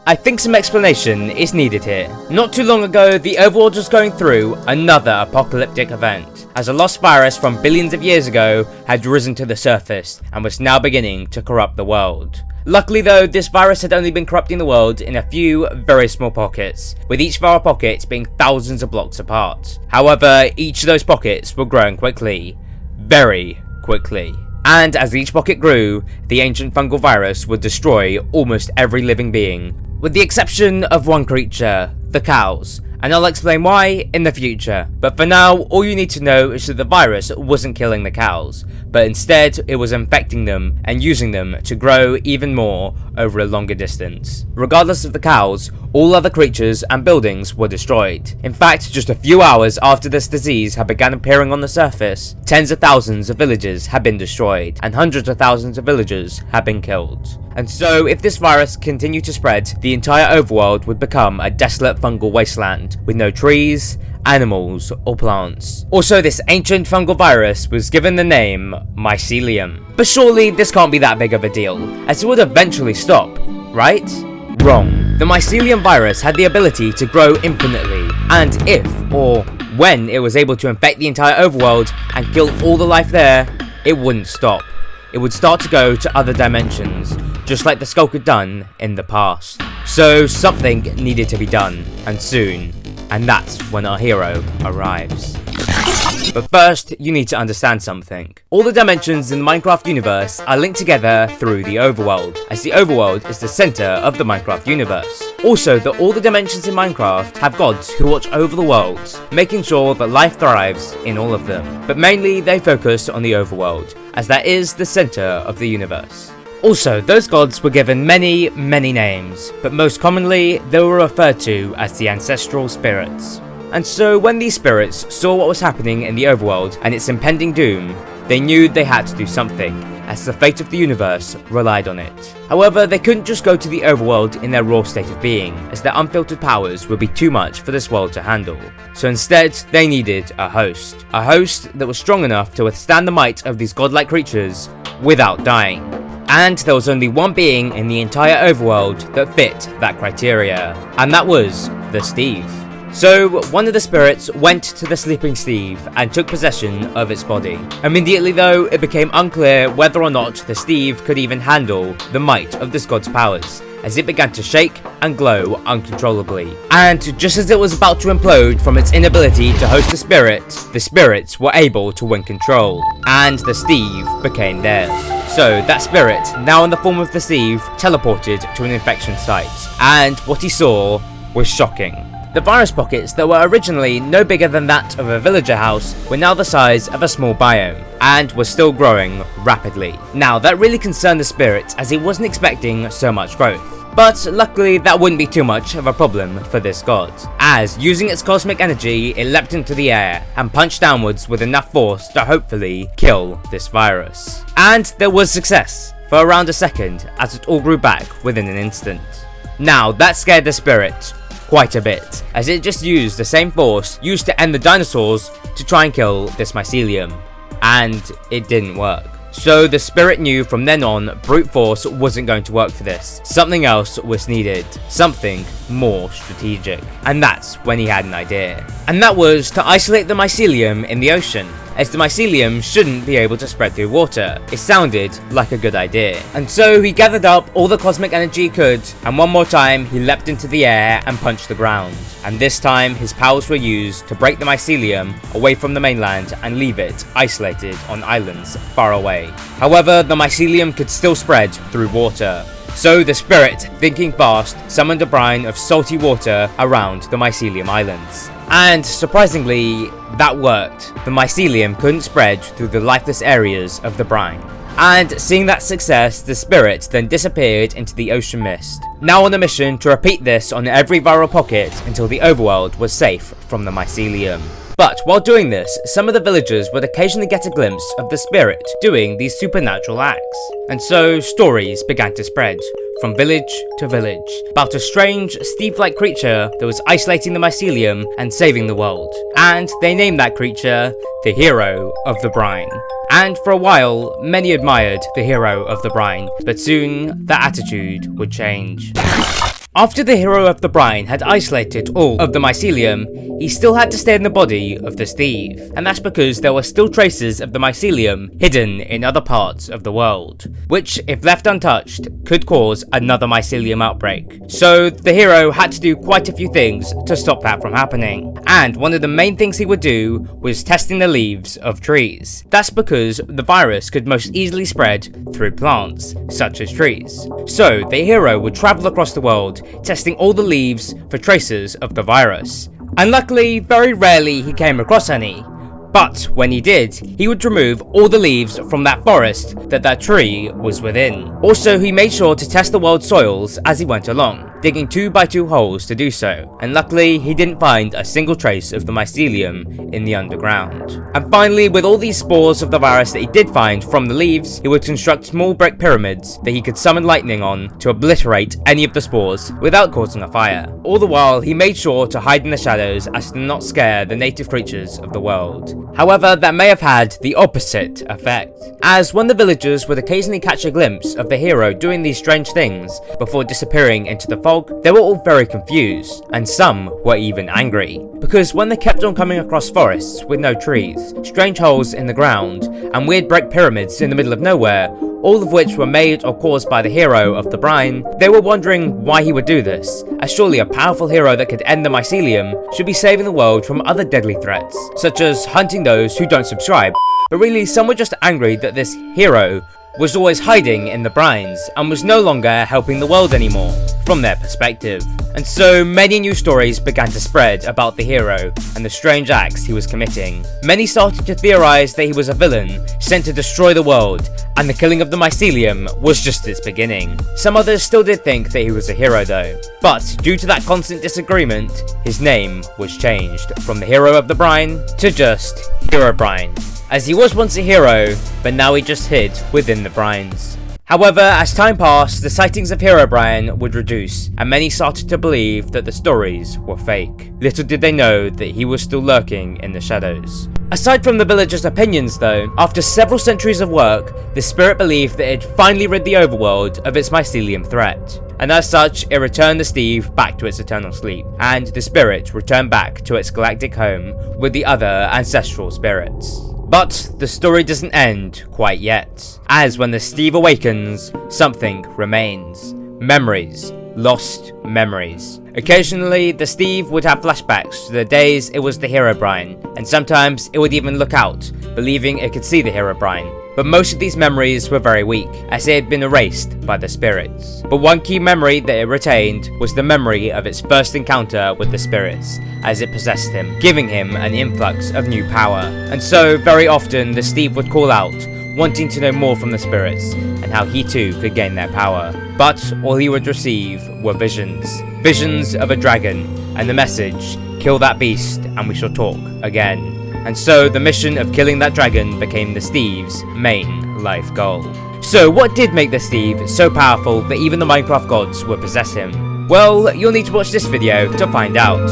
I think some explanation is needed here. Not too long ago, the overworld was going through another apocalyptic event, as a lost virus from billions of years ago had risen to the surface and was now beginning to corrupt the world. Luckily though, this virus had only been corrupting the world in a few very small pockets, with each of our pockets being thousands of blocks apart. However, each of those pockets were growing quickly. Very quickly. And as each pocket grew, the ancient fungal virus would destroy almost every living being, with the exception of one creature, the cows, and I'll explain why in the future. But for now, all you need to know is that the virus wasn't killing the cows, but instead it was infecting them and using them to grow even more over a longer distance. Regardless of the cows, all other creatures and buildings were destroyed. In fact, just a few hours after this disease had begun appearing on the surface, tens of thousands of villages had been destroyed, and hundreds of thousands of villagers had been killed. And so, if this virus continued to spread, the entire overworld would become a desolate fungal wasteland, with no trees, animals, or plants. Also, this ancient fungal virus was given the name mycelium. But surely this can't be that big of a deal, as it would eventually stop, right? Wrong. The mycelium virus had the ability to grow infinitely, and if, or when it was able to infect the entire overworld and kill all the life there, it wouldn't stop. It would start to go to other dimensions, just like the Skulk had done in the past. So something needed to be done, and soon, and that's when our hero arrives. But first, you need to understand something. All the dimensions in the Minecraft universe are linked together through the overworld, as the overworld is the center of the Minecraft universe. Also, that all the dimensions in Minecraft have gods who watch over the worlds, making sure that life thrives in all of them. But mainly, they focus on the overworld, as that is the center of the universe. Also, those gods were given many names, but most commonly, they were referred to as the ancestral spirits. And so when these spirits saw what was happening in the overworld and its impending doom, they knew they had to do something, as the fate of the universe relied on it. However, they couldn't just go to the overworld in their raw state of being, as their unfiltered powers would be too much for this world to handle. So instead, they needed a host that was strong enough to withstand the might of these godlike creatures without dying. And there was only one being in the entire overworld that fit that criteria, and that was the Steve. So, one of the spirits went to the sleeping Steve and took possession of its body. Immediately though, it became unclear whether or not the Steve could even handle the might of this god's powers, as it began to shake and glow uncontrollably. And just as it was about to implode from its inability to host the spirits were able to win control, and the Steve became theirs. So that spirit, now in the form of the Steve, teleported to an infection site, and what he saw was shocking. The virus pockets that were originally no bigger than that of a villager house were now the size of a small biome, and were still growing rapidly. Now that really concerned the spirit, as he wasn't expecting so much growth. But luckily that wouldn't be too much of a problem for this god, as using its cosmic energy it leapt into the air and punched downwards with enough force to hopefully kill this virus. And there was success, for around a second, as it all grew back within an instant. Now that scared the spirit quite a bit, as it just used the same force used to end the dinosaurs to try and kill this mycelium, and it didn't work. So the spirit knew from then on brute force wasn't going to work for this. Something else was needed, something more strategic. And that's when he had an idea. And that was to isolate the mycelium in the ocean, as the mycelium shouldn't be able to spread through water. It sounded like a good idea. And so he gathered up all the cosmic energy he could, and one more time he leapt into the air and punched the ground. And this time his powers were used to break the mycelium away from the mainland and leave it isolated on islands far away. However, the mycelium could still spread through water. So the spirit, thinking fast, summoned a brine of salty water around the mycelium islands. And surprisingly, that worked. The mycelium couldn't spread through the lifeless areas of the brine. And seeing that success, the spirit then disappeared into the ocean mist. Now on a mission to repeat this on every viral pocket until the overworld was safe from the mycelium. But while doing this, some of the villagers would occasionally get a glimpse of the spirit doing these supernatural acts. And so stories began to spread from village to village about a strange Steve-like creature that was isolating the mycelium and saving the world. And they named that creature the Hero of the Brine. And for a while, many admired the Hero of the Brine, but soon that attitude would change. After the hero of the brine had isolated all of the mycelium, he still had to stay in the body of the Steve, and that's because there were still traces of the mycelium hidden in other parts of the world, which, if left untouched, could cause another mycelium outbreak. So the hero had to do quite a few things to stop that from happening, and one of the main things he would do was testing the leaves of trees. That's because the virus could most easily spread through plants, such as trees. So the hero would travel across the world, testing all the leaves for traces of the virus. And luckily, very rarely he came across any. But when he did, he would remove all the leaves from that forest that tree was within. Also, he made sure to test the world's soils as he went along, digging 2x2 holes to do so, and luckily he didn't find a single trace of the mycelium in the underground. And finally, with all these spores of the virus that he did find from the leaves, he would construct small brick pyramids that he could summon lightning on to obliterate any of the spores without causing a fire. All the while, he made sure to hide in the shadows as to not scare the native creatures of the world. However, that may have had the opposite effect, as when the villagers would occasionally catch a glimpse of the hero doing these strange things before disappearing into the fog, they were all very confused, and some were even angry, because when they kept on coming across forests with no trees, strange holes in the ground, and weird brick pyramids in the middle of nowhere, all of which were made or caused by the hero of the brine, they were wondering why he would do this, as surely a powerful hero that could end the mycelium should be saving the world from other deadly threats, such as hunting those who don't subscribe. But really, some were just angry that this hero was always hiding in the brines and was no longer helping the world anymore, from their perspective. And so many new stories began to spread about the hero and the strange acts he was committing. Many started to theorize that he was a villain sent to destroy the world, and the killing of the mycelium was just its beginning. Some others still did think that he was a hero though, but due to that constant disagreement, his name was changed from the hero of the brine to just Herobrine, as he was once a hero, but now he just hid within the brines. However, as time passed, the sightings of Herobrine would reduce, and many started to believe that the stories were fake. Little did they know that he was still lurking in the shadows. Aside from the villagers' opinions though, after several centuries of work, the spirit believed that it had finally rid the overworld of its mycelium threat. And as such, it returned the Steve back to its eternal sleep, and the spirit returned back to its galactic home with the other ancestral spirits. But the story doesn't end quite yet, as when the Steve awakens, something remains. Memories. Lost memories. Occasionally, the Steve would have flashbacks to the days it was the Herobrine, and sometimes it would even look out, believing it could see the Herobrine. But most of these memories were very weak, as they had been erased by the spirits. But one key memory that it retained was the memory of its first encounter with the spirits, as it possessed him, giving him an influx of new power. And so, very often, the Steve would call out, wanting to know more from the spirits, and how he too could gain their power. But all he would receive were visions. Visions of a dragon, and the message, kill that beast and we shall talk again. And so the mission of killing that dragon became the Steve's main life goal. So what did make the Steve so powerful that even the Minecraft gods would possess him? Well, you'll need to watch this video to find out.